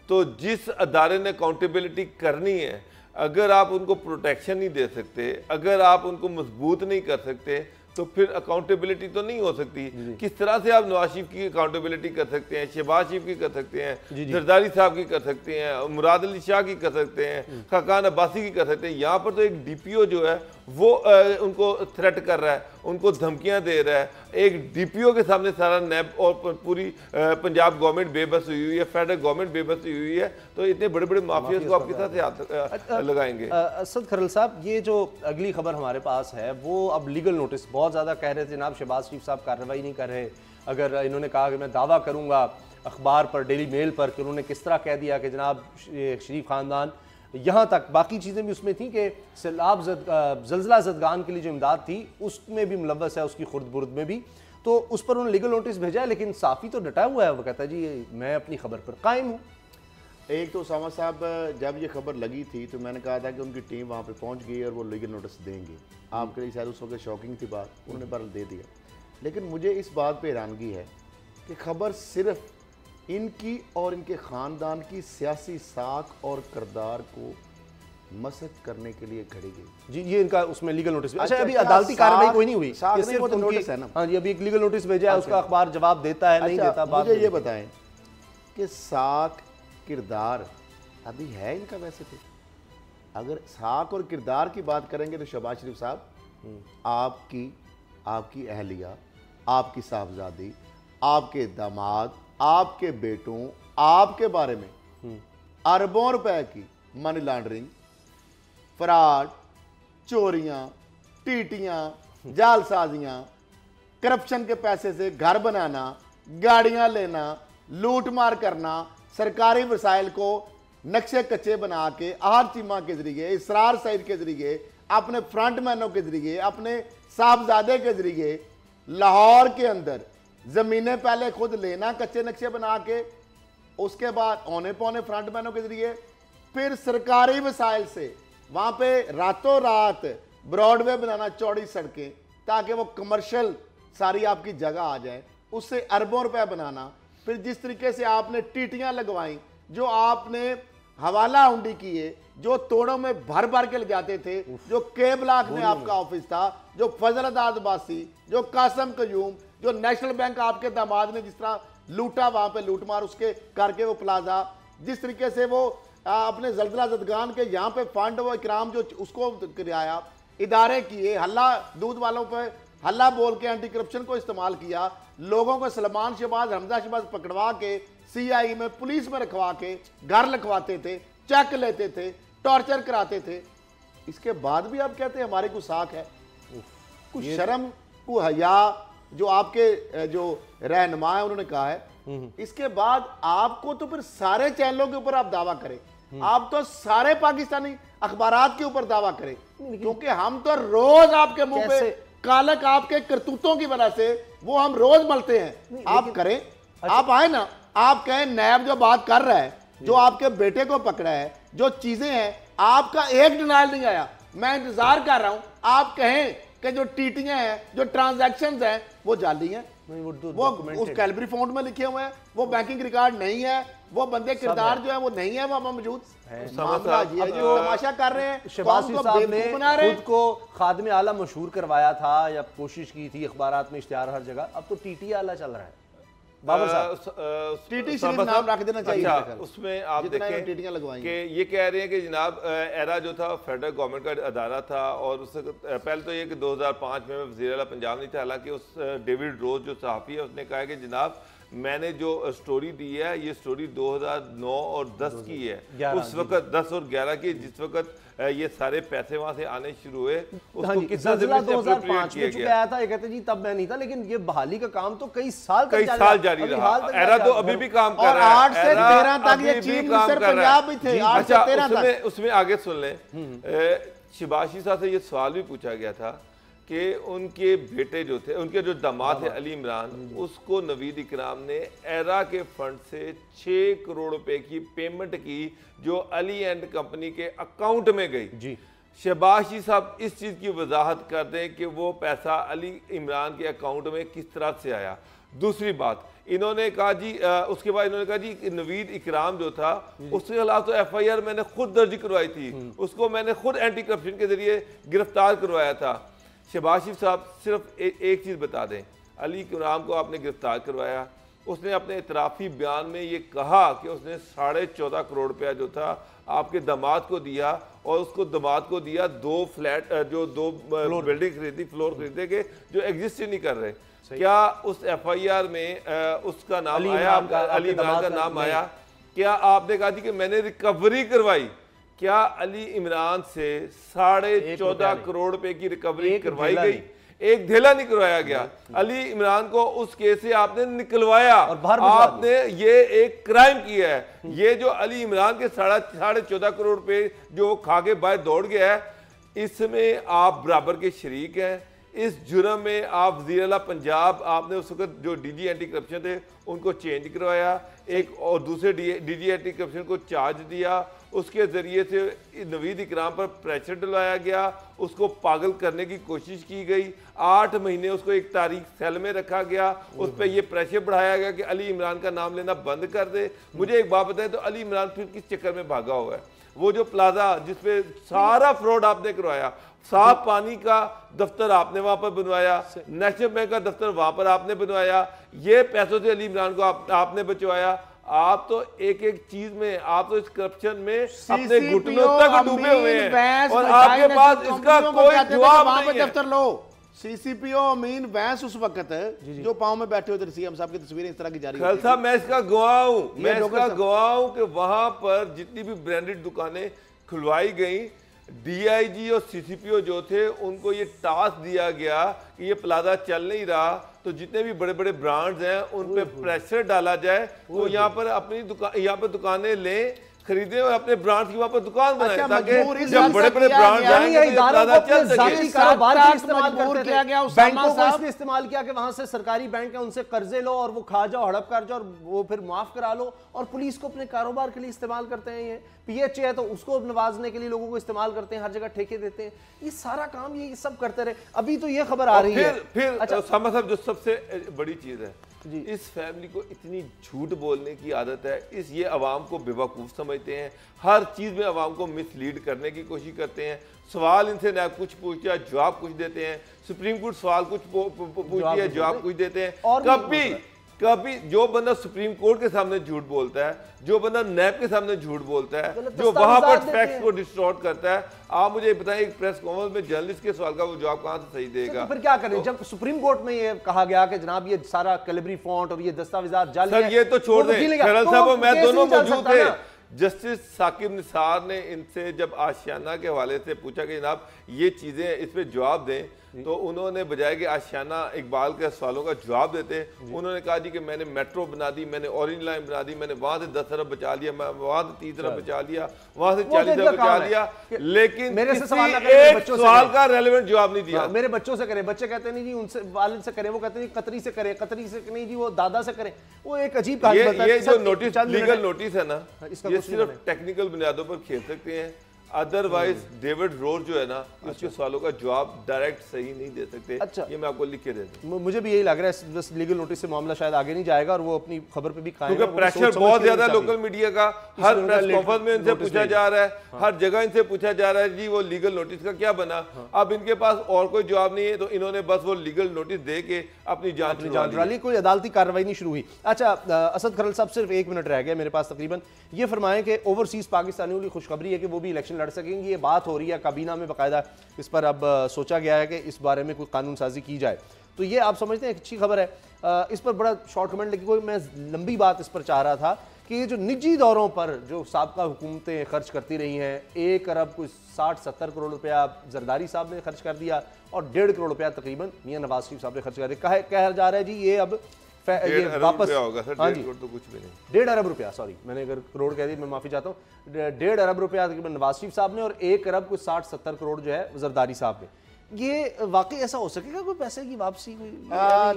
तो जिस अदारे ने अकाउंटेबिलिटी करनी है, अगर आप उनको प्रोटेक्शन नहीं दे सकते, अगर आप उनको मजबूत नहीं कर सकते, तो फिर अकाउंटेबिलिटी तो नहीं हो सकती। किस तरह से आप नवाज शरीफ की अकाउंटेबिलिटी कर सकते हैं, शहबाज शरीफ की कर सकते हैं, जरदारी साहब की कर सकते हैं, मुराद अली शाह की कर सकते हैं, खाकान अब्बासी की कर सकते हैं। यहाँ पर तो एक डीपीओ जो है वो उनको थ्रेट कर रहा है, उनको धमकियां दे रहा है। एक डीपीओ के सामने सारा नैब और पूरी पंजाब गवर्नमेंट बेबस हुई हुई है, फेडरल गवर्नमेंट बेबस हुई है। तो इतने बड़े बड़े माफियाज को आप किस तरह से लगाएंगे? असद खरल साहब, ये जो अगली खबर हमारे पास है वो अब लीगल नोटिस, बहुत ज़्यादा कह रहे थे जनाब शहबाज शरीफ साहब कार्रवाई नहीं कर रहे। अगर इन्होंने कहा कि मैं दावा करूंगा अखबार पर, डेली मेल पर, कि उन्होंने किस तरह कह दिया कि जनाब शरीफ ख़ानदान, यहाँ तक बाकी चीज़ें भी उसमें थी कि सैलाब जल्जला ज़दगान के लिए जो इमदाद थी उसमें भी मुलव्वस है, उसकी खुर्द बुर्द में भी। तो उस पर उन्होंने लीगल नोटिस भेजा है, लेकिन साफ़ी तो डटा हुआ है, वो कहता है जी मैं अपनी खबर पर कायम हूँ। एक तो उसामा साहब जब ये खबर लगी थी तो मैंने कहा था कि उनकी टीम वहाँ पे पहुँच गई और वो लीगल नोटिस देंगे। आपके लिए शायद उस वक्त शॉकिंग थी बात, उन्होंने बरल दे दिया। लेकिन मुझे इस बात पे हैरानगी है कि खबर सिर्फ इनकी और इनके ख़ानदान की सियासी साख और किरदार को मसक करने के लिए घड़ी गई। जी, ये इनका उसमें लीगल नोटिस। अच्छा, अभी अदालती कार्रवाई कोई नहीं हुई, ये सिर्फ वो नोटिस है ना। हाँ जी, अभी एक लीगल नोटिस भेजा है, उसका अखबार जवाब देता है नहीं देता। मुझे ये बताएं कि साख किरदार अभी है इनका? वैसे तो अगर साख और किरदार की बात करेंगे तो शहबाज शरीफ साहब, आपकी अहलिया, आपकी साहबजादी, आपके दामाद, आपके बेटों, आपके बारे में अरबों रुपए की मनी लॉन्ड्रिंग, फ्रॉड, चोरियां, टीटियां, जालसाजियां, करप्शन के पैसे से घर बनाना, गाड़ियां लेना, लूट मार करना, सरकारी वसाइल को नक्शे कच्चे बना के आहर चीमा के जरिए, इसरार सईद के जरिए, अपने फ्रंटमैनों के जरिए, अपने साहबजादे के जरिए लाहौर के अंदर ज़मीनें पहले खुद लेना कच्चे नक्शे बना के, उसके बाद औने पौने फ्रंटमैनों के जरिए, फिर सरकारी वसाइल से वहाँ पे रातों रात ब्रॉडवे बनाना, चौड़ी सड़कें, ताकि वो कमर्शियल सारी आपकी जगह आ जाए, उससे अरबों रुपए बनाना। फिर जिस तरीके से आपने टीटियाँ लगवाई, जो आपने हवाला हुंडी किए, जो तोड़ों में भर भर के ले जाते थे, जो के ब्लॉक में आपका ऑफिस था, जो फजल अब्बासी, जो कासम कयूम, जो नेशनल बैंक आपके दामाद ने जिस तरह लूटा, वहां पे लूटमार उसके करके वो प्लाजा, जिस तरीके से वो अपने जल्जला जदगान के यहाँ पे फंड व इकराम जो उसको कराया, इदारे किए, हल्ला दूध वालों पे हल्ला बोल के एंटी करप्शन को इस्तेमाल किया, लोगों को सलमान शहबाज, हमजा शहबाज पकड़वा के CI में, पुलिस में रखवा के घर लिखवाते थे, चेक लेते थे, टॉर्चर कराते थे। इसके बाद भी आप कहते हैं हमारे को साख है? कुछ शर्म को हया जो आपके जो रहनुमा है उन्होंने कहा है। इसके बाद आपको तो फिर सारे चैनलों के ऊपर आप दावा करें, आप तो सारे पाकिस्तानी अखबारात के ऊपर दावा करें, क्योंकि हम तो रोज आपके मुंह पे कालक आपके करतूतों की वजह से वो हम रोज मलते हैं। आप करें, आप आए ना, आप कहें नैब जो बात कर रहा है, जो आपके बेटे को पकड़ा है, जो चीजें हैं, आपका एक डिनाइल नहीं आया। मैं इंतजार कर रहा हूं आप कहें कि जो टीटियां हैं, जो ट्रांजैक्शंस हैं, वो जाली हैं, वो उस कैलबरी फॉन्ट में लिखे हुए हैं, वो बैंकिंग रिकॉर्ड नहीं है, वो बंदे किरदार जो है वो नहीं है वहां मौजूद। तमाशा कर रहे हैं। शहबाज शरीफ साहब ने खुद को खादिम आला मशहूर करवाया था या कोशिश की थी, अखबारात में इश्तिहार हर जगह, अब तो टीटी आला चल रहा है। बाबर साहब, टीटी सिर्फ नाम रख देना चाहिए। अच्छा, उसमें आप देखें कि ये कह रहे हैं कि जनाब एरा जो था फेडरल गवर्नमेंट का अदारा था, और उससे पहले तो ये कि 2005 में वज़ीर आला पंजाब नहीं था। हालांकि उस डेविड रोज जो सहाफ़ी है उसने कहा कि जनाब मैंने जो स्टोरी दी है ये स्टोरी 2009 और 10 की है, उस वक्त 10 और 11 की, जिस वक्त ये सारे पैसे वहां से आने शुरू हुए। उसको कितना 2005 में चुका आया था, ये कहते जी तब मैं नहीं था, लेकिन ये बहाली का काम तो कई साल जारी रहा। एरा तो अभी भी काम कर रहा है, 8 से 13 तक ये चीफ मिनिस्टर पंजाब भी थे। अच्छा, उसमें आगे सुन लें, शहबाज शरीफ साहब से ये सवाल भी पूछा गया था कि उनके बेटे जो थे, उनके जो दामाद थे अली इमरान, उसको नवीद इकराम ने एरा के फंड से 6 करोड़ रुपए की पेमेंट की जो अली एंड कंपनी के अकाउंट में गई। जी, शहबाज शरीफ साहब इस चीज़ की वजाहत कर दें कि वो पैसा अली इमरान के अकाउंट में किस तरह से आया। दूसरी बात इन्होंने कहा जी, उसके बाद इन्होंने कहा जी नवीद इकराम जो था उसके खिलाफ तो FIR मैंने खुद दर्ज करवाई थी, उसको मैंने खुद एंटी करप्शन के जरिए गिरफ्तार करवाया था। शहबाज शरीफ साहब सिर्फ एक चीज़ बता दें, अली इमरान को आपने गिरफ्तार करवाया, उसने अपने इतराफ़ी बयान में ये कहा कि उसने 14.5 करोड़ रुपया जो था आपके दामाद को दिया, और उसको दामाद को दिया 2 फ्लैट जो 2 बिल्डिंग खरीदी, फ्लोर खरीदे के जो एग्जिस्ट ही नहीं कर रहे। क्या उस FIR में उसका नाम आया, अली इमरान का नाम आया? क्या आपने कहा थी कि मैंने रिकवरी करवाई? क्या अली इमरान से 14.5 करोड़ रुपए की रिकवरी करवाई गई? एक धेला नहीं करवाया गया। अली इमरान को उस केस से आपने निकलवाया, आपने ये एक क्राइम किया है। ये जो अली इमरान के 14.5 करोड़ रुपए जो खा के बाहर दौड़ गया है, इसमें आप बराबर के शरीक हैं। इस जुर्म में आप वज़ीर आला पंजाब, आपने उस वक्त जो DG एंटी करप्शन थे उनको चेंज करवाया, एक और दूसरे DG एंटी करप्शन को चार्ज दिया, उसके ज़रिए से नवीद इकराम पर प्रेशर डलवाया गया, उसको पागल करने की कोशिश की गई, 8 महीने उसको एक तारीख सेल में रखा गया, उस पर यह प्रेशर बढ़ाया गया कि अली इमरान का नाम लेना बंद कर दे। मुझे एक बात बताएं, तो अली इमरान फिर किस चक्कर में भागा हुआ है? वो जो प्लाजा जिसपे सारा फ्रॉड आपने करवाया, साफ पानी का दफ्तर आपने वहां पर बनवाया, नेशनल बैंक का दफ्तर वहां पर आपने बनवाया, ये पैसों से अली इमरान को आपने बचवाया। आप तो एक एक चीज में, आप तो इस करप्शन में अपने घुटनों तक डूबे हुए हैं और आपके पास इसका कोई जवाब नहीं है। दफ्तर लो। CCPO अमीन वैस उस वक्त जो पांव में बैठे हुए थे, CM साहब की तस्वीरें इस तरह की जारी खल साहब, मैं इसका गवाह हूं, मैं इसका गवाह हूं कि वहां पर जितनी भी ब्रांडेड दुकानें खुलवाई गई, DIG और CCPO जो थे उनको ये टास्क दिया गया कि ये प्लाजा चल नहीं रहा, तो जितने भी बड़े बड़े ब्रांड्स हैं उन पे प्रेशर डाला जाए, तो यहाँ पर अपनी दुकानें लें, खरीदे और अपने ब्रांड की वहां पर दुकान बनाए, ताकि जब बड़े बड़े ब्रांड आएंगे बैंकों को इसलिए इस्तेमाल किया कि वहां से सरकारी बैंक है उनसे कर्जे लो और वो खा जाओ, हड़प कर जाओ और वो फिर माफ करा लो, और पुलिस को अपने कारोबार के लिए इस्तेमाल करते हैं। ये PH है तो उसको नवाजने के लिए लोगों को इस्तेमाल करते हैं, हर जगह ठेके देते हैं। ये सारा काम ये सब करते रहे। अभी तो ये खबर आ रही है फिर अच्छा साहब, जो सबसे बड़ी चीज है, इस फैमिली को इतनी झूठ बोलने की आदत है, ये अवाम को बेवकूफ़ समझते हैं, हर चीज़ में अवाम को मिसलीड करने की कोशिश करते हैं। सवाल इनसे ना कुछ पूछते हैं, जवाब कुछ देते हैं। सुप्रीम कोर्ट सवाल कुछ पूछती है, जवाब कुछ देते हैं। और कभी जो बंदा सुप्रीम कोर्ट के सामने झूठ बोलता है, जो बंदा नैब के सामने झूठ बोलता है, जो वहां पर फैक्ट्स को डिस्टॉर्ट करता है, आप मुझे बताएं एक प्रेस कॉन्फ्रेंस में जर्नलिस्ट के सवाल का वो जवाब कहां से सही देगा? तो फिर क्या करें? जब सुप्रीम कोर्ट में ये कहा गया कि जनाब ये सारा कैलिबरी फॉन्ट और ये दस्तावेजात जाली है, ये तो छोड़ दें, खैरल साहब मैं दोनों मौजूद थे। जस्टिस साकिब निसार ने इनसे जब आशियाना के हवाले से पूछा कि जनाब ये चीज़ें इस पर जवाब दें, तो उन्होंने बजाय कि आशियाना इकबाल के सवालों का जवाब देते, उन्होंने कहा जी कि मैंने मेट्रो बना दी, मैंने ऑरेंज लाइन बना दी, मैंने वहां से 10 अरब बचा लिया, मैं वहां से 30 अरब बचा लिया, वहां से 40 अरब बचा लिया, लेकिन मेरे से एक सवाल का रेलेवेंट जवाब नहीं दिया। मेरे बच्चों से करें, बच्चे कहते नहीं जी उनसे वालिद से करें, वो कहते नहीं कतरी से करें, कतरी से नहीं जी वो दादा से करें। वो एक अजीब कहानी है। ये जो नोटिस, लीगल नोटिस है ना, ये सिर्फ टेक्निकल बुनियादों पर खेल सकते हैं, अदरवाइज डेविड रोज जो है ना, उसके सवालों का जवाब डायरेक्ट सही नहीं दे सकते। अच्छा, ये मैं आपको लिख के दे दूं। मुझे भी यही लग रहा है, बस लीगल नोटिस से मामला शायद आगे नहीं जाएगा और वो अपनी खबर पे भी कायम है, क्योंकि प्रेशर बहुत ज्यादा लोकल मीडिया का, हर प्रेस कॉन्फ्रेंस में इनसे पूछा जा रहा है, हर जगह इनसे पूछा जा रहा है जी वो लीगल नोटिस का क्या बना। अब इनके पास और कोई जवाब नहीं है, तो इन्होंने बस वो लीगल नोटिस दे के अपनी जांच छुड़वा ली, कोई अदालती कार्रवाई नहीं शुरू हुई। अच्छा असद खरल साहब, सिर्फ 1 मिनट रह गया मेरे पास तकरीबन, ये फरमाएं कि ओवरसीज पाकिस्तानियों की खुशखबरी है कि वो भी इलेक्शन लड़ सकेंगे। ये बात हो रही है काबीना में, बाकायदा इस पर अब सोचा गया है कि इस बारे में कोई कानून साजी की जाए, तो ये आप समझते हैं अच्छी खबर है। इस पर बड़ा शॉर्ट कमेंट, लेकिन कोई मैं लंबी बात इस पर चाह रहा था कि ये जो निजी दौरों पर जो साबका हुकूमतें खर्च करती रही हैं, 1 अरब कुछ 60-70 करोड़ रुपया जरदारी साहब ने खर्च कर दिया और 1.5 करोड़ रुपया तकरीबन मियां नवाज शरीफ साहब ने खर्च कर दिया। कहा जा रहा है जी ये अब ये वापस होगा सर, 1.5 तो कुछ भी नहीं, 1.5 अरब रुपया, सॉरी मैंने अगर करोड़ कह दी मैं माफी चाहता हूँ, 1.5 अरब रुपया तकरीबन नवाज शरीफ साहब ने और 1 अरब कुछ 60-70 करोड़ जो है जरदारी साहब ने। ये वाकई ऐसा हो सकेगा कोई पैसे की वापसी?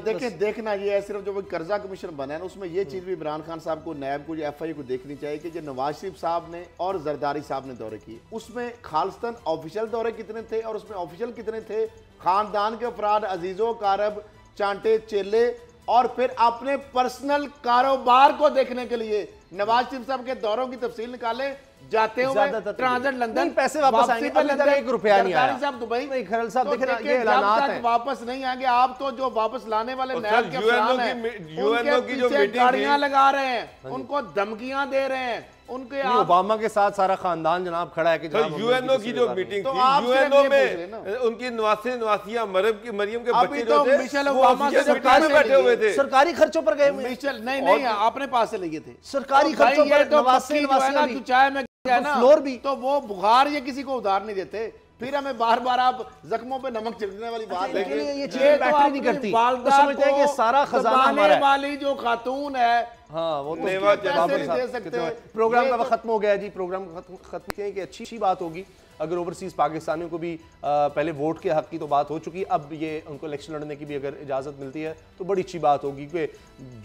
देखिए देखना ये है, सिर्फ जो कर्जा कमीशन बना है ना, उसमें ये चीज़ भी इमरान खान साहब को, नैब को, FI को देखनी चाहिए कि जो नवाज शरीफ साहब ने और जरदारी साहब ने दौरे किए, उसमें खालिस्तान ऑफिशियल दौरे कितने थे और उसमें ऑफिशियल कितने थे, खानदान के अफराद, अजीज़ों कारब, चांटे चेले, और फिर अपने पर्सनल कारोबार को देखने के लिए नवाज शरीफ साहब के दौरों की तफसील निकाले, जाते हुए ज्यादातर ट्रांजिट लंदन, पैसे वापस आएंगे, पे अभी तक लंदन, 1 रुपया नहीं आया। जरदारी साहब दुबई। नहीं, खरल साहब तो देखिए ना, देखिए, ये ऐलानात जब तक हैं। वापस नहीं आएंगे, आप तो जो वापस लाने वाले और नैब सर, के UNO अफसरान की हैं, UNO उनके की जो पीछे मीटिंग गाड़ियां थी, लगा रहे हैं, उनको धमकियां दे रहे हैं, उनके नहीं, ओबामा के साथ सारा खानदान जनाब खड़ा है कि सर जनाब हमने यूएनओ उनकी की किसी जो को मीटिंग तो थी, आप सिर्फ यूएनओ ये पूछ रहे हैं में ना। उनकी नवासिया मरियम के अभी बच्चे तो जो थे मिशेल वो ओबामा ऑफिशियल से मीटिंग में पैसे बैठे हुए लिए। थे। सरकारी खर्चों पर गए हुए हैं। मिशेल नहीं अपने पास से लिए थे सरकारी तो भाई खर्चों ये पर तो नवासे पक्की जो है ना, भी। तू चाय में है ना, फ्लोर भी। तो वो बुखार ये किसी को उधार नहीं देते, फिर हमें बार बार आप जख्मों पे नमक छिड़कने वाली बात लेकिन लेके ये चीजें बैटरी नहीं करती। वो समझते हैं कि सारा खजाना हमारा है। वाली जो खातून है, हाँ, वो तो नेवा उसके पैसे बाबर नहीं साहब दे सकते। कितने- प्रोग्राम ये का तो- खत्म हो गया जी। प्रोग्राम खत्म किया कि अच्छी बात होगी अगर ओवरसीज पाकिस्तानियों को भी पहले वोट के हक की तो बात हो चुकी, अब ये उनको इलेक्शन लड़ने की भी अगर इजाज़त मिलती है तो बड़ी अच्छी बात होगी कि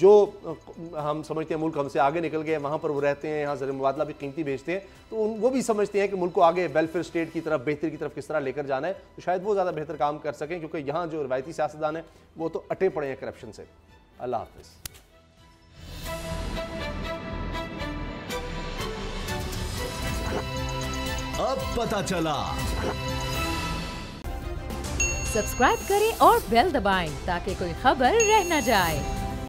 जो हम समझते हैं मुल्क हमसे आगे निकल गए, वहाँ पर वो रहते हैं, यहाँ ज़र मुबादला भी कीमती भेजते हैं, तो वो भी समझते हैं कि मुल्क को आगे वेलफेयर स्टेट की तरफ, बेहतरी की तरफ किस तरह लेकर जाना है, तो शायद वो ज़्यादा बेहतर काम कर सकें, क्योंकि यहाँ जो रवायती सियासतदान है वो तो अटे पड़े हैं करप्शन से। अल्लाह हाफिज़। अब पता चला। सब्सक्राइब करें और बेल दबाएं ताकि कोई खबर रह न जाए।